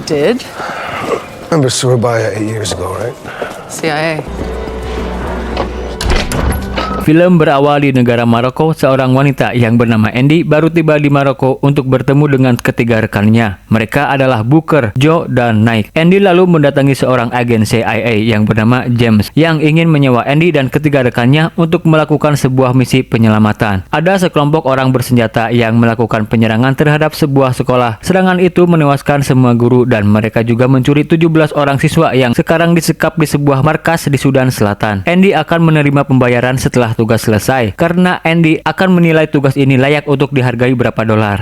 did. Remember Surabaya 8 years ago, right? CIA. Film berawal di negara Maroko. Seorang wanita yang bernama Andy baru tiba di Maroko untuk bertemu dengan ketiga rekannya. Mereka adalah Booker, Joe, dan Nike. Andy lalu mendatangi seorang agen CIA yang bernama James yang ingin menyewa Andy dan ketiga rekannya untuk melakukan sebuah misi penyelamatan. Ada sekelompok orang bersenjata yang melakukan penyerangan terhadap sebuah sekolah. Serangan itu menewaskan semua guru dan mereka juga mencuri 17 orang siswa yang sekarang disekap di sebuah markas di Sudan Selatan. Andy akan menerima pembayaran setelah tugas selesai karena Andy akan menilai tugas ini layak untuk dihargai berapa dolar.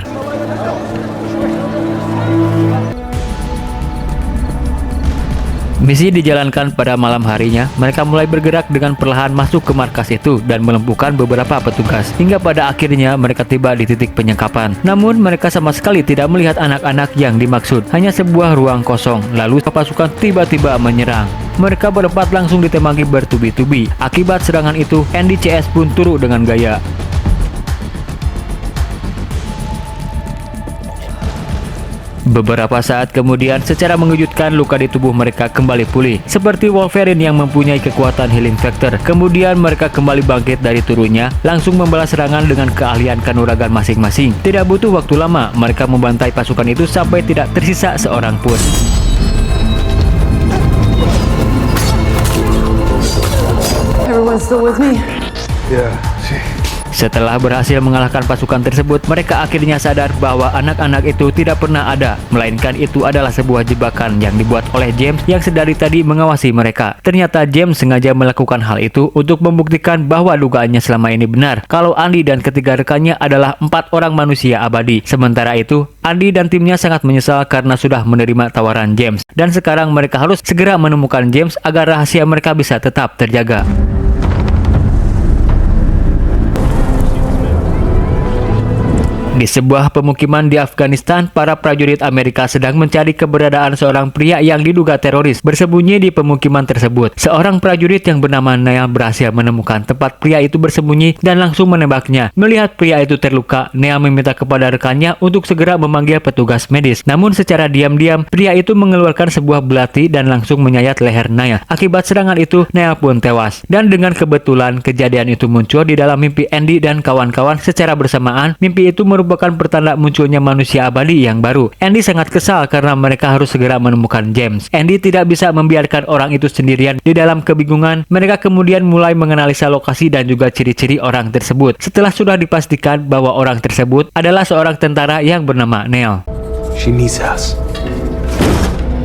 Misi dijalankan pada malam harinya. Mereka mulai bergerak dengan perlahan masuk ke markas itu dan melumpuhkan beberapa petugas. Hingga pada akhirnya mereka tiba di titik penyekapan. Namun mereka sama sekali tidak melihat anak-anak yang dimaksud. Hanya sebuah ruang kosong. Lalu pasukan tiba-tiba menyerang. Mereka berempat langsung ditembaki bertubi-tubi. Akibat serangan itu, Andy CS pun turun dengan gaya. Beberapa saat kemudian, secara mengejutkan luka di tubuh mereka kembali pulih. Seperti Wolverine yang mempunyai kekuatan healing factor. Kemudian mereka kembali bangkit dari turunnya, langsung membalas serangan dengan keahlian kanuragan masing-masing. Tidak butuh waktu lama, mereka membantai pasukan itu sampai tidak tersisa seorang pun. Everyone's still with me? Yeah. Setelah berhasil mengalahkan pasukan tersebut, mereka akhirnya sadar bahwa anak-anak itu tidak pernah ada, melainkan itu adalah sebuah jebakan yang dibuat oleh James yang sedari tadi mengawasi mereka. Ternyata James sengaja melakukan hal itu untuk membuktikan bahwa dugaannya selama ini benar, kalau Andy dan ketiga rekannya adalah 4 orang manusia abadi. Sementara itu, Andy dan timnya sangat menyesal karena sudah menerima tawaran James, dan sekarang mereka harus segera menemukan James agar rahasia mereka bisa tetap terjaga. Di sebuah pemukiman di Afghanistan, para prajurit Amerika sedang mencari keberadaan seorang pria yang diduga teroris bersembunyi di pemukiman tersebut. Seorang prajurit yang bernama Neil berhasil menemukan tempat pria itu bersembunyi dan langsung menembaknya. Melihat pria itu terluka, Neil meminta kepada rekannya untuk segera memanggil petugas medis. Namun secara diam-diam, pria itu mengeluarkan sebuah belati dan langsung menyayat leher Neil. Akibat serangan itu, Neil pun tewas. Dan dengan kebetulan, kejadian itu muncul di dalam mimpi Andy dan kawan-kawan secara bersamaan. Mimpi itu merupakan pertanda munculnya manusia abadi yang baru. Andy sangat kesal karena mereka harus segera menemukan James. Andy tidak bisa membiarkan orang itu sendirian. Di dalam kebingungan, mereka kemudian mulai menganalisa lokasi dan juga ciri-ciri orang tersebut. Setelah sudah dipastikan bahwa orang tersebut adalah seorang tentara yang bernama Neil. She needs us.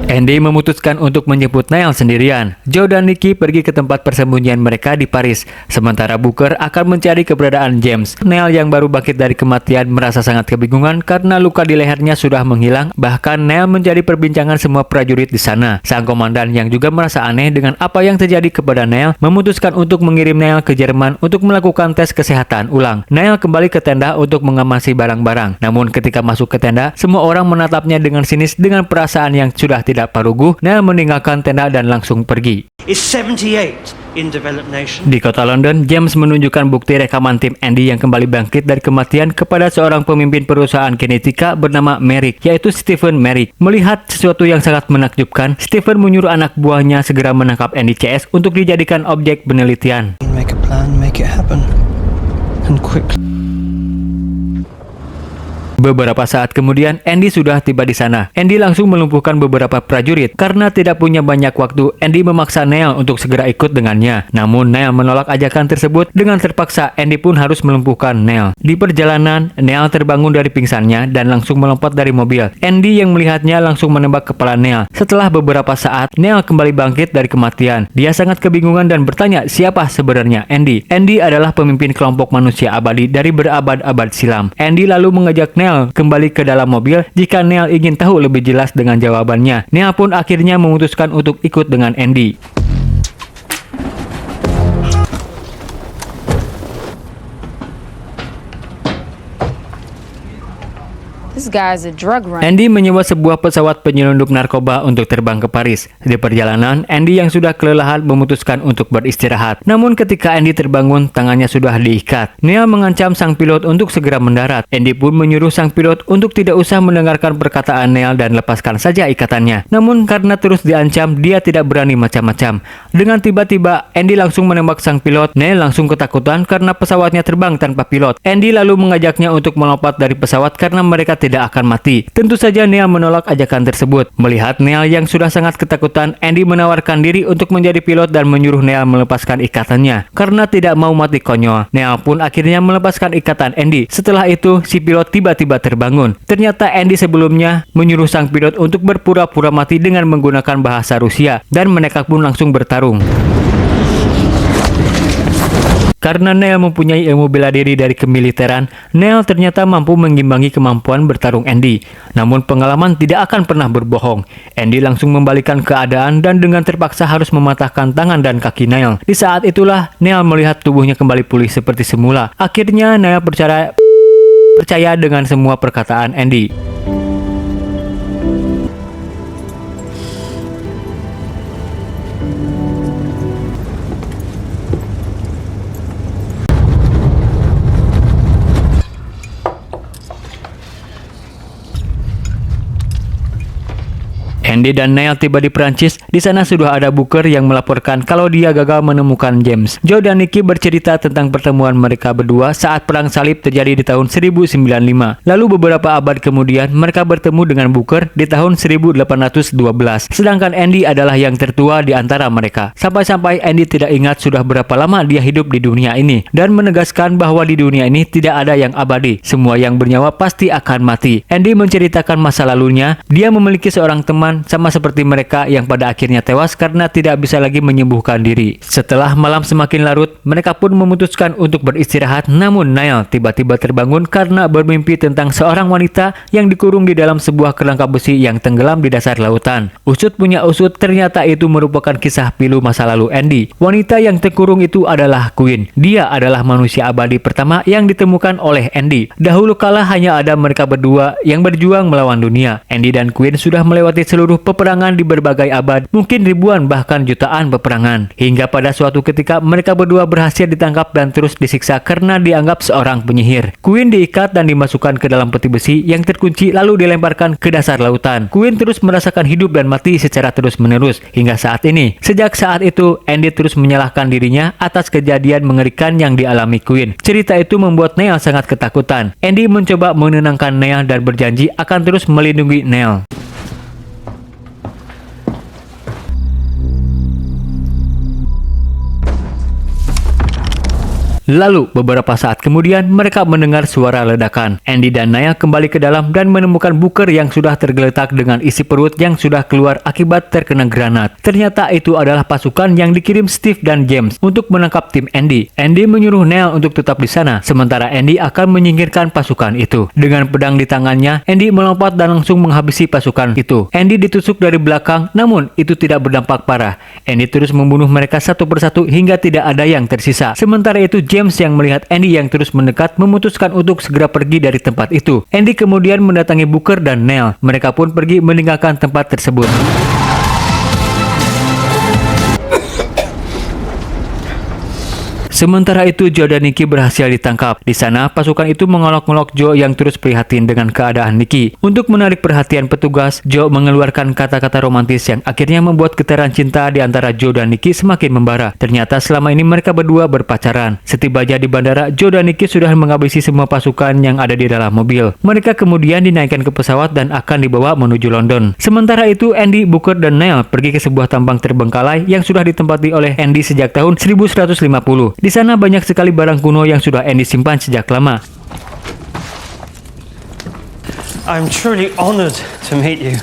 Andy memutuskan untuk menjemput Neil sendirian. Joe dan Nicky pergi ke tempat persembunyian mereka di Paris. Sementara Booker akan mencari keberadaan James. Neil yang baru bangkit dari kematian merasa sangat kebingungan karena luka di lehernya sudah menghilang. Bahkan Neil menjadi perbincangan semua prajurit di sana. Sang komandan yang juga merasa aneh dengan apa yang terjadi kepada Neil memutuskan untuk mengirim Neil ke Jerman untuk melakukan tes kesehatan ulang. Neil kembali ke tenda untuk mengamasi barang-barang. Namun ketika masuk ke tenda, semua orang menatapnya dengan sinis dengan perasaan yang sudah tidak paruguh. Neil meninggalkan tenda dan langsung pergi. Di kota London, James menunjukkan bukti rekaman tim Andy yang kembali bangkit dari kematian kepada seorang pemimpin perusahaan genetika bernama Merrick, yaitu Stephen Merrick. Melihat sesuatu yang sangat menakjubkan, Stephen menyuruh anak buahnya segera menangkap Andy CS untuk dijadikan objek penelitian. Make a plan, make it happen, and quickly. Beberapa saat kemudian, Andy sudah tiba di sana. Andy langsung melumpuhkan beberapa prajurit. Karena tidak punya banyak waktu, Andy memaksa Neil untuk segera ikut dengannya. Namun, Neil menolak ajakan tersebut. Dengan terpaksa, Andy pun harus melumpuhkan Neil. Di perjalanan, Neil terbangun dari pingsannya dan langsung melompat dari mobil. Andy yang melihatnya langsung menembak kepala Neil. Setelah beberapa saat, Neil kembali bangkit dari kematian. Dia sangat kebingungan dan bertanya siapa sebenarnya Andy. Andy adalah pemimpin kelompok manusia abadi dari berabad-abad silam. Andy lalu mengajak Neil kembali ke dalam mobil jika Neil ingin tahu lebih jelas dengan jawabannya. Neil pun akhirnya memutuskan untuk ikut dengan Andy. This guy's a drug runner. Andy menyewa sebuah pesawat penyelundup narkoba untuk terbang ke Paris. Di perjalanan, Andy yang sudah kelelahan memutuskan untuk beristirahat. Namun ketika Andy terbangun, tangannya sudah diikat. Neil mengancam sang pilot untuk segera mendarat. Andy pun menyuruh sang pilot untuk tidak usah mendengarkan perkataan Neil dan lepaskan saja ikatannya. Namun karena terus diancam, dia tidak berani macam-macam. Dengan tiba-tiba, Andy langsung menembak sang pilot. Neil langsung ketakutan karena pesawatnya terbang tanpa pilot. Andy lalu mengajaknya untuk melompat dari pesawat karena mereka tidak akan mati. Tentu saja Neil menolak ajakan tersebut. Melihat Neil yang sudah sangat ketakutan, Andy menawarkan diri untuk menjadi pilot dan menyuruh Neil melepaskan ikatannya. Karena tidak mau mati konyol, Neil pun akhirnya melepaskan ikatan Andy. Setelah itu, si pilot tiba-tiba terbangun. Ternyata Andy sebelumnya menyuruh sang pilot untuk berpura-pura mati dengan menggunakan bahasa Rusia, dan mereka pun langsung bertarung. Karena Neil mempunyai ilmu bela diri dari kemiliteran, Neil ternyata mampu mengimbangi kemampuan bertarung Andy. Namun pengalaman tidak akan pernah berbohong. Andy langsung membalikan keadaan dan dengan terpaksa harus mematahkan tangan dan kaki Neil. Di saat itulah Neil melihat tubuhnya kembali pulih seperti semula. Akhirnya Neil percaya dengan semua perkataan Andy. Andy dan Neil tiba di Prancis. Di sana sudah ada Booker yang melaporkan kalau dia gagal menemukan James. Joe dan Nicky bercerita tentang pertemuan mereka berdua saat Perang Salib terjadi di tahun 1095. Lalu beberapa abad kemudian, mereka bertemu dengan Booker di tahun 1812. Sedangkan Andy adalah yang tertua di antara mereka. Sampai-sampai Andy tidak ingat sudah berapa lama dia hidup di dunia ini. Dan menegaskan bahwa di dunia ini tidak ada yang abadi. Semua yang bernyawa pasti akan mati. Andy menceritakan masa lalunya. Dia memiliki seorang teman sama seperti mereka yang pada akhirnya tewas karena tidak bisa lagi menyembuhkan diri. Setelah malam semakin larut, mereka pun memutuskan untuk beristirahat. Namun Neil tiba-tiba terbangun karena bermimpi tentang seorang wanita yang dikurung di dalam sebuah kerangka besi yang tenggelam di dasar lautan. Usut punya usut, ternyata itu merupakan kisah pilu masa lalu Andy. Wanita yang terkurung itu adalah Queen. Dia adalah manusia abadi pertama yang ditemukan oleh Andy. Dahulu kala hanya ada mereka berdua yang berjuang melawan dunia. Andy dan Queen sudah melewati seluruh peperangan di berbagai abad, mungkin ribuan bahkan jutaan peperangan. Hingga pada suatu ketika mereka berdua berhasil ditangkap dan terus disiksa karena dianggap seorang penyihir. Queen diikat dan dimasukkan ke dalam peti besi yang terkunci lalu dilemparkan ke dasar lautan. Queen terus merasakan hidup dan mati secara terus-menerus hingga saat ini. Sejak saat itu, Andy terus menyalahkan dirinya atas kejadian mengerikan yang dialami Queen. Cerita itu membuat Neil sangat ketakutan. Andy mencoba menenangkan Neil dan berjanji akan terus melindungi Neil. Lalu, beberapa saat kemudian, mereka mendengar suara ledakan. Andy dan Neil kembali ke dalam dan menemukan Booker yang sudah tergeletak dengan isi perut yang sudah keluar akibat terkena granat. Ternyata itu adalah pasukan yang dikirim Steve dan James untuk menangkap tim Andy. Andy menyuruh Neil untuk tetap di sana, sementara Andy akan menyingkirkan pasukan itu. Dengan pedang di tangannya, Andy melompat dan langsung menghabisi pasukan itu. Andy ditusuk dari belakang, namun itu tidak berdampak parah. Andy terus membunuh mereka satu persatu hingga tidak ada yang tersisa. Sementara itu, James yang melihat Andy yang terus mendekat memutuskan untuk segera pergi dari tempat itu. Andy kemudian mendatangi Booker dan Neil. Mereka pun pergi meninggalkan tempat tersebut. Sementara itu, Joe dan Nicky berhasil ditangkap. Di sana, pasukan itu mengolok-olok Joe yang terus prihatin dengan keadaan Nicky. Untuk menarik perhatian petugas, Joe mengeluarkan kata-kata romantis yang akhirnya membuat getaran cinta di antara Joe dan Nicky semakin membara. Ternyata selama ini mereka berdua berpacaran. Setibanya di bandara, Joe dan Nicky sudah menghabisi semua pasukan yang ada di dalam mobil. Mereka kemudian dinaikkan ke pesawat dan akan dibawa menuju London. Sementara itu, Andy, Booker, dan Neil pergi ke sebuah tambang terbengkalai yang sudah ditempati oleh Andy sejak tahun 1150. Di sana banyak sekali barang kuno yang sudah Andy simpan sejak lama. I'm truly honored to meet you.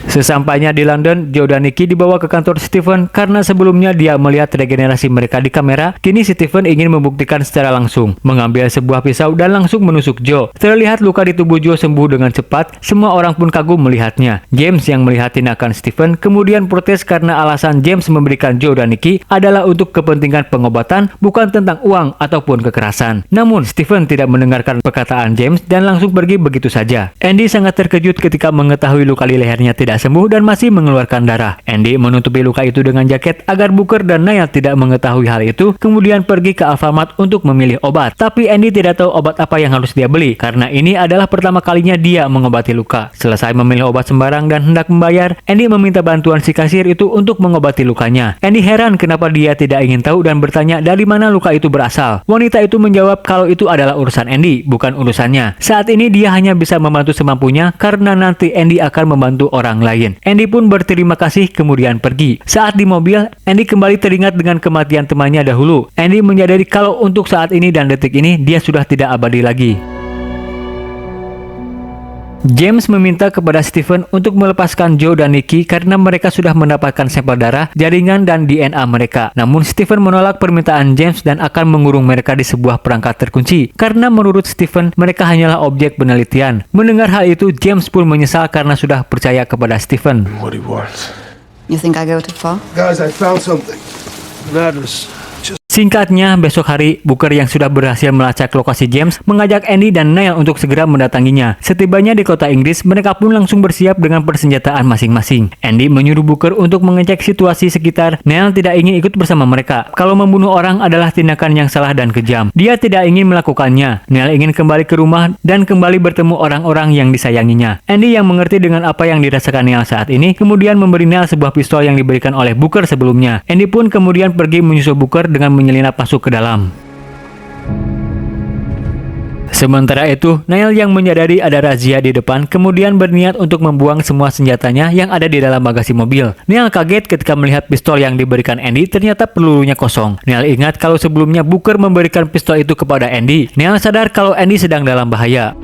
Sesampainya di London, Joe dan Nikki dibawa ke kantor Stephen karena sebelumnya dia melihat regenerasi mereka di kamera. Kini Stephen ingin membuktikan secara langsung, mengambil sebuah pisau dan langsung menusuk Joe. Terlihat luka di tubuh Joe sembuh dengan cepat, semua orang pun kagum melihatnya. James yang melihat tindakan Stephen kemudian protes karena alasan James memberikan Joe dan Nikki adalah untuk kepentingan pengobatan, bukan tentang uang ataupun kekerasan. Namun Stephen tidak mendengarkan perkataan James dan langsung pergi begitu saja. Andy sangat terkejut ketika mengetahui luka di lehernya tidak sembuh dan masih mengeluarkan darah. Andy menutupi luka itu dengan jaket agar Booker dan Neil tidak mengetahui hal itu, kemudian pergi ke Alfamart untuk memilih obat. Tapi Andy tidak tahu obat apa yang harus dia beli, karena ini adalah pertama kalinya dia mengobati luka. Selesai memilih obat sembarang dan hendak membayar, Andy meminta bantuan si kasir itu untuk mengobati lukanya. Andy heran kenapa dia tidak ingin tahu dan bertanya dari mana luka itu berasal. Wanita itu menjawab kalau itu adalah urusan Andy, bukan urusannya. Saat ini dia hanya bisa membantu semampunya karena nanti Andy akan membantu orang lain. Andy pun berterima kasih kemudian pergi. Saat di mobil, Andy kembali teringat dengan kematian temannya dahulu. Andy menyadari kalau untuk saat ini dan detik ini dia sudah tidak abadi lagi. James meminta kepada Stephen untuk melepaskan Joe dan Nikki karena mereka sudah mendapatkan sampel darah, jaringan, dan DNA mereka. Namun Stephen menolak permintaan James dan akan mengurung mereka di sebuah perangkat terkunci. Karena menurut Stephen, mereka hanyalah objek penelitian. Mendengar hal itu, James pun menyesal karena sudah percaya kepada Stephen. What he wants. You think I go too far? Guys, I found something. Matters. Just Singkatnya, besok hari, Booker yang sudah berhasil melacak lokasi James mengajak Andy dan Neil untuk segera mendatanginya. Setibanya di kota Inggris, mereka pun langsung bersiap dengan persenjataan masing-masing. Andy menyuruh Booker untuk mengecek situasi sekitar. Neil tidak ingin ikut bersama mereka. Kalau membunuh orang adalah tindakan yang salah dan kejam. Dia tidak ingin melakukannya. Neil ingin kembali ke rumah dan kembali bertemu orang-orang yang disayanginya. Andy yang mengerti dengan apa yang dirasakan Neil saat ini, kemudian memberi Neil sebuah pistol yang diberikan oleh Booker sebelumnya. Andy pun kemudian pergi menyusul Booker dengan menyelinap masuk ke dalam. Sementara itu, Neil yang menyadari ada razia di depan kemudian berniat untuk membuang semua senjatanya yang ada di dalam bagasi mobil. Neil kaget ketika melihat pistol yang diberikan Andy ternyata pelurunya kosong. Neil ingat kalau sebelumnya Booker memberikan pistol itu kepada Andy. Neil sadar kalau Andy sedang dalam bahaya.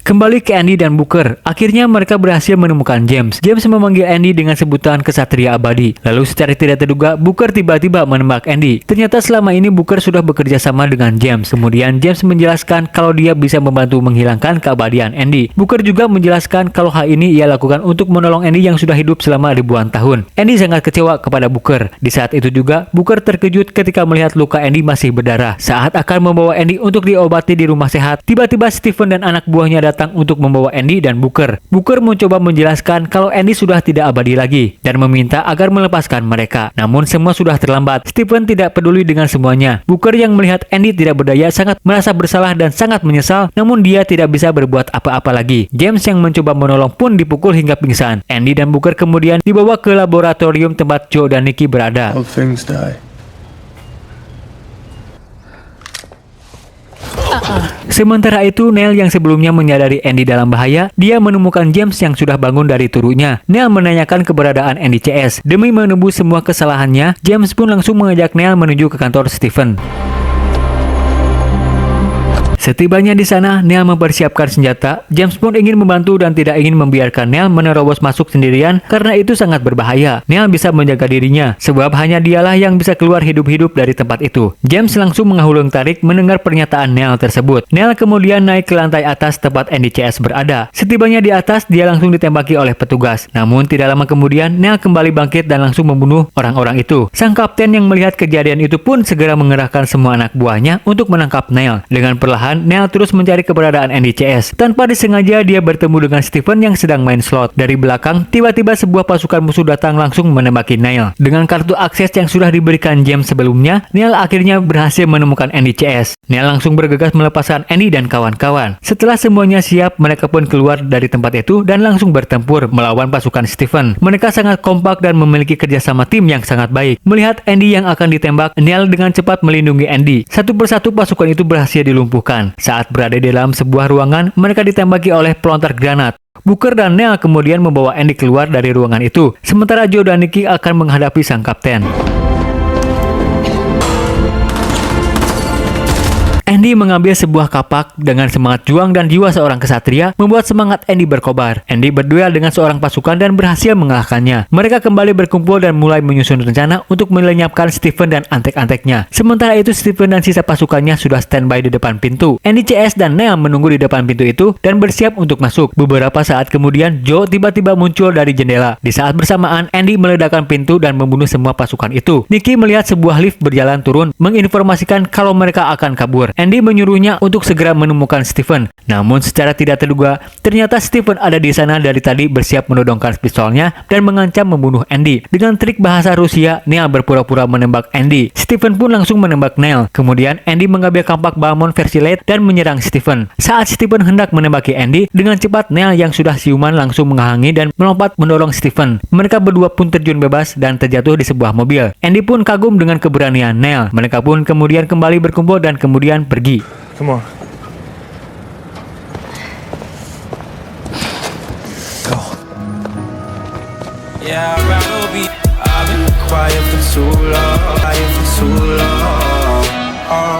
Kembali ke Andy dan Booker, akhirnya mereka berhasil menemukan James. James memanggil Andy dengan sebutan kesatria abadi. Lalu secara tidak terduga, Booker tiba-tiba menembak Andy. Ternyata selama ini Booker sudah bekerja sama dengan James. Kemudian James menjelaskan kalau dia bisa membantu menghilangkan keabadian Andy. Booker juga menjelaskan kalau hal ini ia lakukan untuk menolong Andy yang sudah hidup selama ribuan tahun. Andy sangat kecewa kepada Booker. Di saat itu juga, Booker terkejut ketika melihat luka Andy masih berdarah. Saat akan membawa Andy untuk diobati di rumah sehat, tiba-tiba Stephen dan anak buahnya datang untuk membawa Andy dan Booker. Booker mencoba menjelaskan kalau Andy sudah tidak abadi lagi dan meminta agar melepaskan mereka. Namun semua sudah terlambat. Stephen tidak peduli dengan semuanya. Booker yang melihat Andy tidak berdaya sangat merasa bersalah dan sangat menyesal, namun dia tidak bisa berbuat apa-apa lagi. James yang mencoba menolong pun dipukul hingga pingsan. Andy dan Booker kemudian dibawa ke laboratorium tempat Joe dan Nikki berada. all things die. Sementara itu, Neil yang sebelumnya menyadari Andy dalam bahaya, dia menemukan James yang sudah bangun dari turunnya. Neil menanyakan keberadaan Andy CS. Demi menebus semua kesalahannya, James pun langsung mengajak Neil menuju ke kantor Stephen. Setibanya di sana, Neil mempersiapkan senjata. James pun ingin membantu dan tidak ingin membiarkan Neil menerobos masuk sendirian karena itu sangat berbahaya. Neil bisa menjaga dirinya, sebab hanya dialah yang bisa keluar hidup-hidup dari tempat itu. James langsung menghulung tarik mendengar pernyataan Neil tersebut. Neil kemudian naik ke lantai atas tempat Andy CS berada. Setibanya di atas, dia langsung ditembaki oleh petugas. Namun tidak lama kemudian, Neil kembali bangkit dan langsung membunuh orang-orang itu. Sang kapten yang melihat kejadian itu pun segera mengerahkan semua anak buahnya untuk menangkap Neil. Dengan perlahan, Neil terus mencari keberadaan Andy CS. Tanpa disengaja, dia bertemu dengan Stephen yang sedang main slot. Dari belakang, tiba-tiba sebuah pasukan musuh datang langsung menembaki Neil. Dengan kartu akses yang sudah diberikan James sebelumnya, Neil akhirnya berhasil menemukan Andy CS. Neil langsung bergegas melepaskan Andy dan kawan-kawan. Setelah semuanya siap, mereka pun keluar dari tempat itu dan langsung bertempur melawan pasukan Stephen. Mereka sangat kompak dan memiliki kerjasama tim yang sangat baik. Melihat Andy yang akan ditembak, Neil dengan cepat melindungi Andy. Satu persatu pasukan itu berhasil dilumpuhkan. Saat berada di dalam sebuah ruangan, mereka ditembaki oleh pelontar granat. Booker dan Neil kemudian membawa Andy keluar dari ruangan itu, sementara Joe dan Nikki akan menghadapi sang kapten. Andy mengambil sebuah kapak dengan semangat juang dan jiwa seorang kesatria, membuat semangat Andy berkobar. Andy berduel dengan seorang pasukan dan berhasil mengalahkannya. Mereka kembali berkumpul dan mulai menyusun rencana untuk melenyapkan Stephen dan antek-anteknya. Sementara itu Stephen dan sisa pasukannya sudah standby di depan pintu. Andy, CS, dan Neil menunggu di depan pintu itu dan bersiap untuk masuk. Beberapa saat kemudian Joe tiba-tiba muncul dari jendela. Di saat bersamaan Andy meledakkan pintu dan membunuh semua pasukan itu. Nicky melihat sebuah lift berjalan turun, menginformasikan kalau mereka akan kabur. Andy menyuruhnya untuk segera menemukan Stephen. Namun secara tidak terduga, ternyata Stephen ada di sana dari tadi bersiap menodongkan pistolnya dan mengancam membunuh Andy. Dengan trik bahasa Rusia, Neil berpura-pura menembak Andy. Stephen pun langsung menembak Neil. Kemudian Andy mengambil kampak Balmond versi late dan menyerang Stephen. Saat Stephen hendak menembaki Andy, dengan cepat Neil yang sudah siuman langsung menghalangi dan melompat mendorong Stephen. Mereka berdua pun terjun bebas dan terjatuh di sebuah mobil. Andy pun kagum dengan keberanian Neil. Mereka pun kemudian kembali berkumpul dan kemudian pergi. Come on. Go. Yeah, I'd rather be. I've been quiet for too long. Quiet for too long.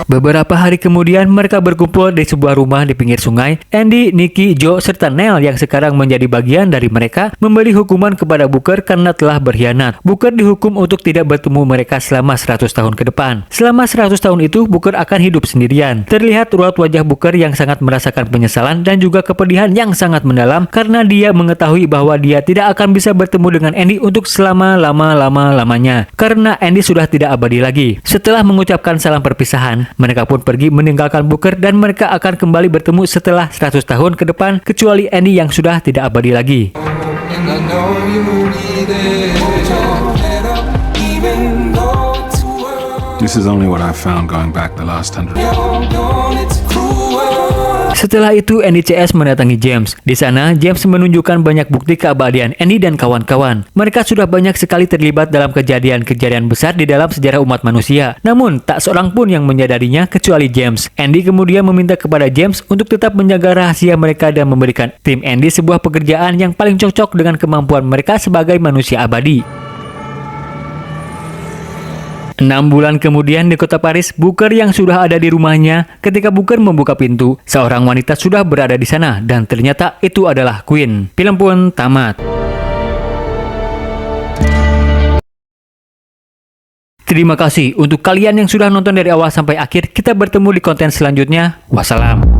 Beberapa hari kemudian mereka berkumpul di sebuah rumah di pinggir sungai. Andy, Nicky, Joe, serta Neil yang sekarang menjadi bagian dari mereka memberi hukuman kepada Booker karena telah berkhianat. Booker dihukum untuk tidak bertemu mereka selama 100 tahun ke depan. Selama 100 tahun itu Booker akan hidup sendirian. Terlihat raut wajah Booker yang sangat merasakan penyesalan dan juga kepedihan yang sangat mendalam karena dia mengetahui bahwa dia tidak akan bisa bertemu dengan Andy untuk selama-lama-lamanya. Karena Andy sudah tidak abadi lagi. Setelah mengucapkan salam perpisahan, mereka pun pergi meninggalkan Booker dan mereka akan kembali bertemu setelah 100 tahun ke depan kecuali Andy yang sudah tidak abadi lagi. And I know you will be there. Hold your head up, even though it's cruel. This is only what I've found going back the last 100 years. You're gone, it's cruel. Setelah itu Andy, CS mendatangi James. Di sana James menunjukkan banyak bukti keabadian Andy dan kawan-kawan. Mereka sudah banyak sekali terlibat dalam kejadian-kejadian besar di dalam sejarah umat manusia. Namun tak seorang pun yang menyadarinya kecuali James. Andy kemudian meminta kepada James untuk tetap menjaga rahasia mereka dan memberikan tim Andy sebuah pekerjaan yang paling cocok dengan kemampuan mereka sebagai manusia abadi. 6 bulan kemudian di kota Paris, Booker yang sudah ada di rumahnya. Ketika Booker membuka pintu, seorang wanita sudah berada di sana dan ternyata itu adalah Queen. Film pun tamat. Terima kasih untuk kalian yang sudah nonton dari awal sampai akhir. Kita bertemu di konten selanjutnya. Wassalam.